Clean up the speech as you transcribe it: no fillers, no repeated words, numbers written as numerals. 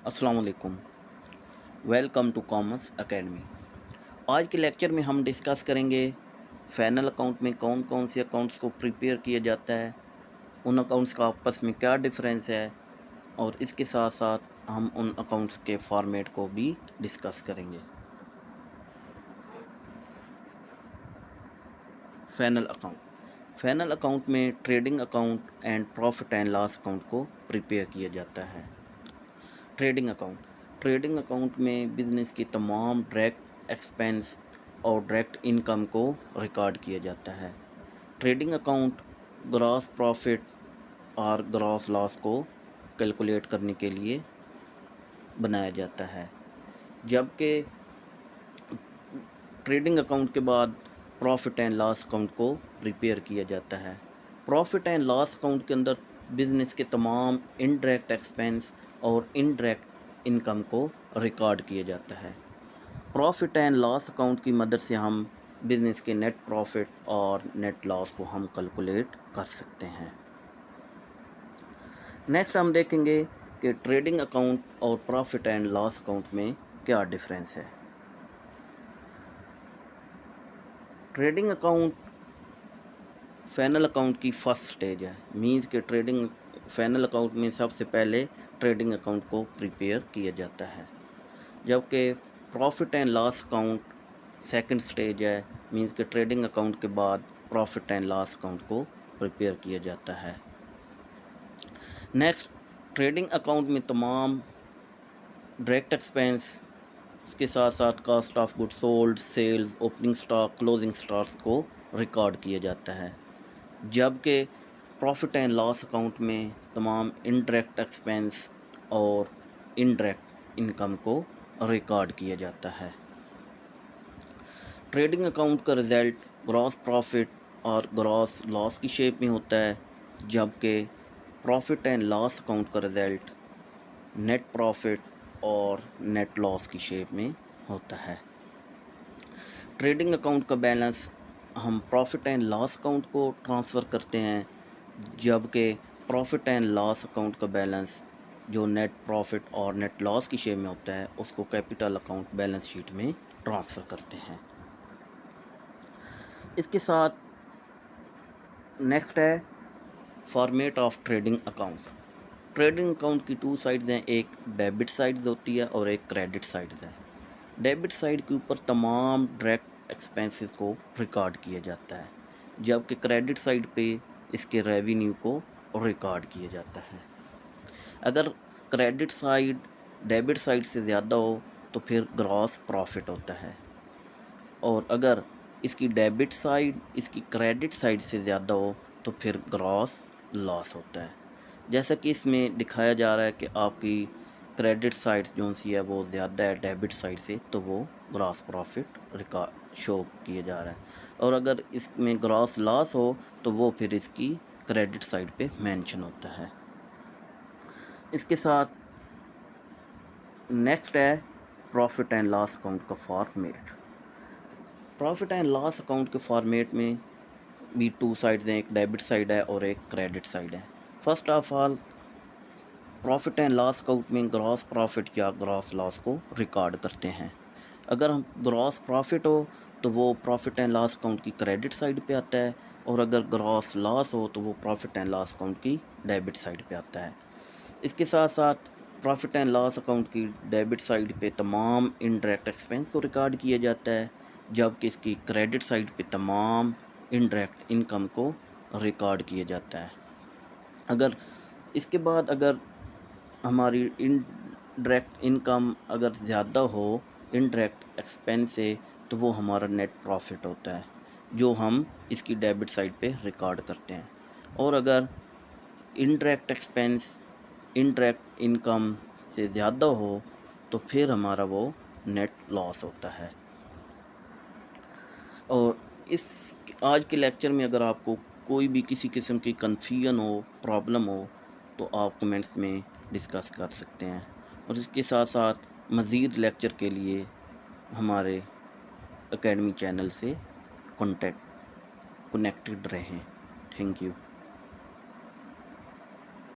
अस्सलाम वालेकुम। Welcome to commerce academy. आज के लेक्चर में हम डिस्कस करेंगे फाइनल अकाउंट में कौन कौन से अकाउंट्स को प्रिपेयर किया जाता है, उन अकाउंट्स का आपस में क्या डिफरेंस है, और इसके साथ साथ हम उन अकाउंट्स के फॉर्मेट को भी डिस्कस करेंगे। फाइनल अकाउंट में trading account and profit and loss account को प्रिपेयर किया जाता है। ट्रेडिंग अकाउंट में बिजनेस की तमाम डायरेक्ट एक्सपेंस और डायरेक्ट इनकम को रिकॉर्ड किया जाता है। ट्रेडिंग अकाउंट ग्रॉस प्रॉफिट और ग्रॉस लॉस को कैलकुलेट करने के लिए बनाया जाता है, जबकि ट्रेडिंग अकाउंट के बाद प्रॉफिट एंड लॉस अकाउंट को प्रिपेयर किया जाता है। प्रॉफिट एंड लॉस अकाउंट के अंदर बिजनेस के तमाम इनडायरेक्ट एक्सपेंस और इनडायरेक्ट इनकम को रिकॉर्ड किया जाता है। प्रॉफिट एंड लॉस अकाउंट की मदद से हम बिजनेस के नेट प्रॉफिट और नेट लॉस को हम कैलकुलेट कर सकते हैं। नेक्स्ट हम देखेंगे कि ट्रेडिंग अकाउंट और प्रॉफिट एंड लॉस अकाउंट में क्या डिफरेंस है। ट्रेडिंग अकाउंट फाइनल अकाउंट की फर्स्ट स्टेज है, मींस कि ट्रेडिंग फाइनल अकाउंट में सबसे पहले ट्रेडिंग अकाउंट को प्रिपेयर किया जाता है, जबकि profit and loss account second stage है, मींस कि ट्रेडिंग अकाउंट के बाद प्रॉफिट एंड लॉस अकाउंट को प्रिपेयर किया जाता है। नेक्स्ट, ट्रेडिंग अकाउंट में तमाम डायरेक्ट एक्सपेंस के साथ साथ cost of good sold, sales, opening stock, closing stocks को रिकॉर्ड किया जाता है, जबकि प्रॉफिट एंड लॉस अकाउंट में तमाम इनडायरेक्ट एक्सपेंस और इनडायरेक्ट इनकम को रिकॉर्ड किया जाता है। ट्रेडिंग अकाउंट का रिज़ल्ट ग्रॉस प्रॉफिट और ग्रॉस लॉस की शेप में होता है, जबकि प्रॉफिट एंड लॉस अकाउंट का रिज़ल्ट नेट प्रॉफिट और नेट लॉस की शेप में होता है। ट्रेडिंग अकाउंट का बैलेंस हम प्रॉफिट एंड लॉस अकाउंट को ट्रांसफ़र करते हैं, जबकि प्रॉफिट एंड लॉस अकाउंट का बैलेंस जो नेट प्रॉफिट और नेट लॉस की शेप में होता है उसको कैपिटल अकाउंट बैलेंस शीट में ट्रांसफ़र करते हैं। इसके साथ नेक्स्ट है format of trading account. Trading account की टू साइड्स हैं, एक डेबिट साइड होती है और एक क्रेडिट साइड है। डेबिट साइड के ऊपर तमाम डायरेक्ट एक्सपेंसेस को रिकॉर्ड किया जाता है, जबकि क्रेडिट साइड पे इसके रेवेन्यू को रिकॉर्ड किया जाता है। अगर क्रेडिट साइड डेबिट साइड से ज़्यादा हो तो फिर ग्रॉस प्रॉफिट होता है, और अगर इसकी डेबिट साइड इसकी क्रेडिट साइड से ज़्यादा हो तो फिर ग्रॉस लॉस होता है। जैसा कि इसमें दिखाया जा रहा है कि आपकी क्रेडिट साइड जो सी है वो ज़्यादा है डेबिट साइड से, तो वो ग्रॉस प्रॉफिट रिकॉर्ड शो किया जा रहा है, और अगर इसमें ग्रॉस लॉस हो तो वो फिर इसकी क्रेडिट साइड पे मेंशन होता है। इसके साथ नेक्स्ट है प्रॉफिट एंड लॉस अकाउंट का format. Profit and loss account के फॉर्मेट में भी टू साइड्स हैं, एक डेबिट साइड है और एक क्रेडिट साइड है। First of all, profit and loss account में ग्रॉस प्रॉफिट या ग्रॉस लॉस को रिकॉर्ड करते हैं। अगर हम ग्रॉस प्रॉफिट हो तो वो प्रॉफिट एंड लॉस अकाउंट की क्रेडिट साइड पे आता है, और अगर ग्रॉस लॉस हो तो वो प्रॉफिट एंड लॉस अकाउंट की डेबिट साइड पे आता है। इसके साथ साथ प्रॉफिट एंड लॉस अकाउंट की डेबिट साइड पे तमाम इनडायरेक्ट एक्सपेंस को रिकॉर्ड किया जाता है, जबकि इसकी क्रेडिट साइड पे तमाम इनडायरेक्ट इनकम को रिकॉर्ड किया जाता है। अगर इसके बाद अगर हमारी इनडायरेक्ट इनकम अगर ज़्यादा हो इनडायरेक्ट एक्सपेंस से, तो वो हमारा नेट प्रॉफिट होता है जो हम इसकी डेबिट साइड पे रिकॉर्ड करते हैं, और अगर इनडायरेक्ट एक्सपेंस इनडायरेक्ट इनकम से ज़्यादा हो तो फिर हमारा वो नेट लॉस होता है। और इस आज के लेक्चर में अगर आपको कोई भी किसी किस्म की कन्फ्यूजन हो, प्रॉब्लम हो, तो आप कमेंट्स में डिस्कस कर सकते हैं, और इसके साथ साथ मज़ीद लेक्चर के लिए हमारे एकेडमी चैनल से कनेक्टेड रहें। Thank you.